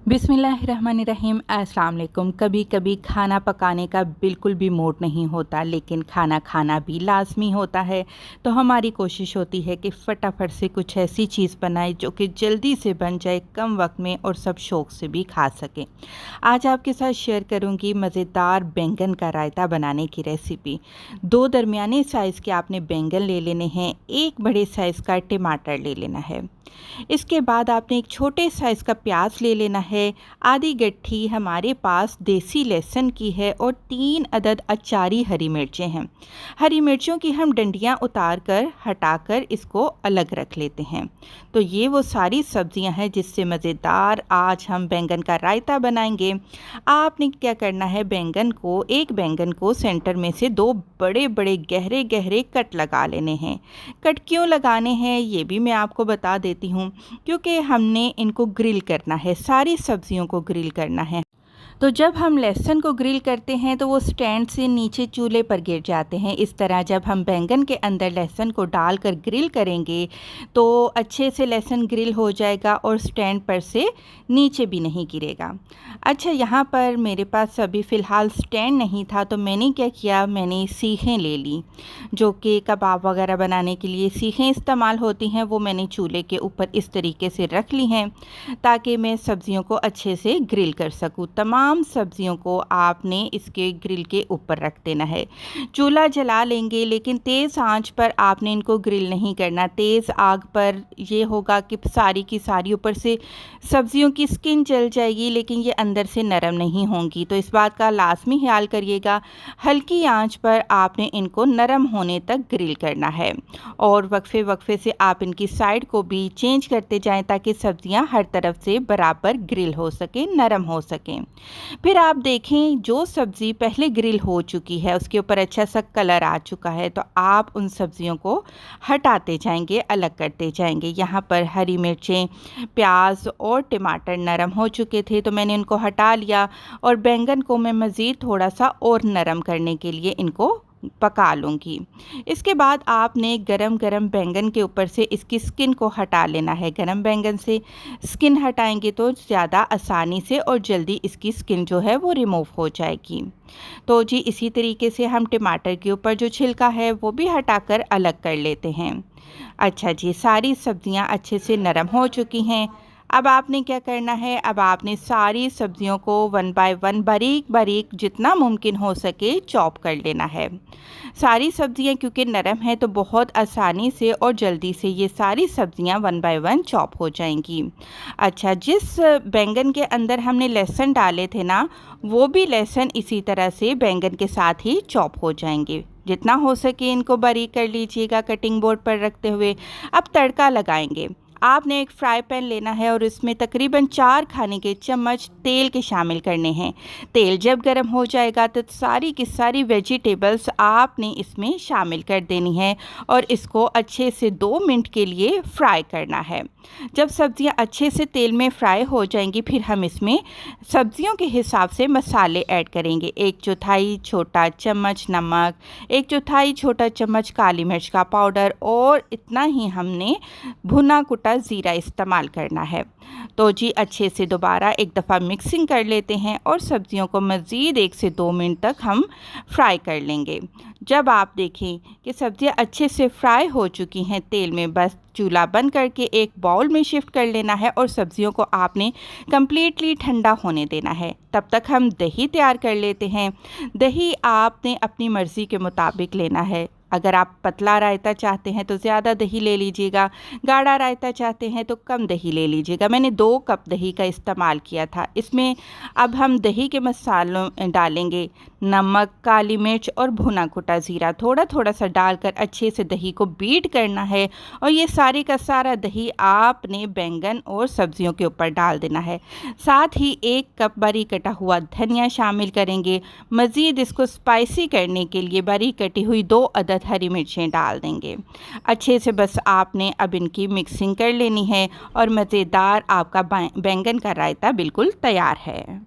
बिस्मिल्लाहिर्रहमानिर्रहीम। अस्सलाम वालेकुम। कभी कभी खाना पकाने का बिल्कुल भी मूड नहीं होता, लेकिन खाना खाना भी लाजमी होता है। तो हमारी कोशिश होती है कि फटाफट से कुछ ऐसी चीज़ बनाए जो कि जल्दी से बन जाए, कम वक्त में, और सब शौक़ से भी खा सकें। आज आपके साथ शेयर करूंगी मज़ेदार बैंगन का रायता बनाने की रेसिपी। 2 दरमियाने साइज़ के आपने बैंगन ले लेने हैं, 1 बड़े साइज़ का टमाटर ले लेना है। इसके बाद आपने एक छोटे साइज़ का प्याज ले लेना है, आधी गट्ठी हमारे पास देसी लहसुन की है और 3 अदद अचारी हरी मिर्चें हैं। हरी मिर्चों की हम डंडियाँ उतार कर हटाकर इसको अलग रख लेते हैं। तो ये वो सारी सब्जियां हैं जिससे मज़ेदार आज हम बैंगन का रायता बनाएंगे। आपने क्या करना है, एक बैंगन को सेंटर में से 2 बड़े बड़े गहरे गहरे कट लगा लेने हैं। कट क्यों लगाने हैं ये भी मैं आपको बता देती हूँ, क्योंकि हमने इनको ग्रिल करना है, सारी सब्जियों को ग्रिल करना है। तो जब हम लहसुन को ग्रिल करते हैं तो वो स्टैंड से नीचे चूल्हे पर गिर जाते हैं। इस तरह जब हम बैंगन के अंदर लहसुन को डालकर ग्रिल करेंगे तो अच्छे से लहसुन ग्रिल हो जाएगा और स्टैंड पर से नीचे भी नहीं गिरेगा। अच्छा, यहाँ पर मेरे पास अभी फ़िलहाल स्टैंड नहीं था, तो मैंने क्या किया, मैंने सीखें ले ली, जो कि कबाब वगैरह बनाने के लिए सीखें इस्तेमाल होती हैं। वो मैंने चूल्हे के ऊपर इस तरीके से रख ली हैं ताकि मैं सब्ज़ियों को अच्छे से ग्रिल कर सकूँ। तमाम सब्जियों को आपने इसके ग्रिल के ऊपर रख देना है। चूल्हा जला लेंगे, लेकिन तेज़ आंच पर आपने इनको ग्रिल नहीं करना। तेज़ आग पर ये होगा कि सारी की सारी ऊपर से सब्जियों की स्किन जल जाएगी, लेकिन ये अंदर से नरम नहीं होंगी। तो इस बात का लाजमी ख्याल करिएगा। हल्की आंच पर आपने इनको नरम होने तक ग्रिल करना है और वक्फे वक्फे से आप इनकी साइड को भी चेंज करते जाएं ताकि सब्जियां हर तरफ से बराबर ग्रिल हो सकें, नरम हो सकें। फिर आप देखें, जो सब्ज़ी पहले ग्रिल हो चुकी है उसके ऊपर अच्छा सा कलर आ चुका है, तो आप उन सब्जियों को हटाते जाएंगे, अलग करते जाएंगे। यहाँ पर हरी मिर्चें, प्याज और टमाटर नरम हो चुके थे तो मैंने उनको हटा लिया और बैंगन को मैं मज़ीद थोड़ा सा और नरम करने के लिए इनको पका लूँगी। इसके बाद आपने गरम गरम बैंगन के ऊपर से इसकी स्किन को हटा लेना है। गरम बैंगन से स्किन हटाएंगे तो ज़्यादा आसानी से और जल्दी इसकी स्किन जो है वो रिमूव हो जाएगी। तो जी, इसी तरीके से हम टमाटर के ऊपर जो छिलका है वो भी हटाकर अलग कर लेते हैं। अच्छा जी, सारी सब्जियां अच्छे से नरम हो चुकी हैं। अब आपने क्या करना है, अब आपने सारी सब्जियों को 1 बाय 1 बारीक बारीक जितना मुमकिन हो सके चॉप कर लेना है। सारी सब्जियां क्योंकि नरम है तो बहुत आसानी से और जल्दी से ये सारी सब्जियां 1 बाय 1 चॉप हो जाएंगी। अच्छा, जिस बैंगन के अंदर हमने लहसुन डाले थे ना, वो भी लहसुन इसी तरह से बैंगन के साथ ही चॉप हो जाएंगे। जितना हो सके इनको बारीक कर लीजिएगा कटिंग बोर्ड पर रखते हुए। अब तड़का लगाएंगे। आपने एक फ्राई पैन लेना है और इसमें तकरीबन 4 खाने के चम्मच तेल के शामिल करने हैं। तेल जब गर्म हो जाएगा तो सारी की सारी वेजिटेबल्स आपने इसमें शामिल कर देनी है और इसको अच्छे से 2 मिनट के लिए फ्राई करना है। जब सब्जियां अच्छे से तेल में फ्राई हो जाएंगी, फिर हम इसमें सब्जियों के हिसाब से मसाले ऐड करेंगे। 1/4 छोटा चम्मच नमक, 1/4 छोटा चम्मच काली मिर्च का पाउडर और इतना ही हमने भुना कुटा ज़ीरा इस्तेमाल करना है। तो जी, अच्छे से दोबारा एक दफ़ा मिक्सिंग कर लेते हैं और सब्जियों को मज़ीद 1 से 2 मिनट तक हम फ्राई कर लेंगे। जब आप देखें कि सब्जियां अच्छे से फ्राई हो चुकी हैं तेल में, बस चूल्हा बंद करके एक बाउल में शिफ्ट कर लेना है और सब्जियों को आपने कम्प्लीटली ठंडा होने देना है। तब तक हम दही तैयार कर लेते हैं। दही आपने अपनी मर्ज़ी के मुताबिक लेना है। अगर आप पतला रायता चाहते हैं तो ज़्यादा दही ले लीजिएगा, गाढ़ा रायता चाहते हैं तो कम दही ले लीजिएगा। मैंने 2 कप दही का इस्तेमाल किया था। इसमें अब हम दही के मसालों डालेंगे, नमक, काली मिर्च और भुना कुटा ज़ीरा थोड़ा थोड़ा सा डालकर अच्छे से दही को बीट करना है और ये सारे का सारा दही आपने बैंगन और सब्जियों के ऊपर डाल देना है। साथ ही 1 कप बारीक कटा हुआ धनिया शामिल करेंगे। मज़ीद इसको स्पाइसी करने के लिए बारीक कटी हुई 2 अदद हरी मिर्चें डाल देंगे। अच्छे से बस आपने अब इनकी मिक्सिंग कर लेनी है और मज़ेदार आपका बैंगन का रायता बिल्कुल तैयार है।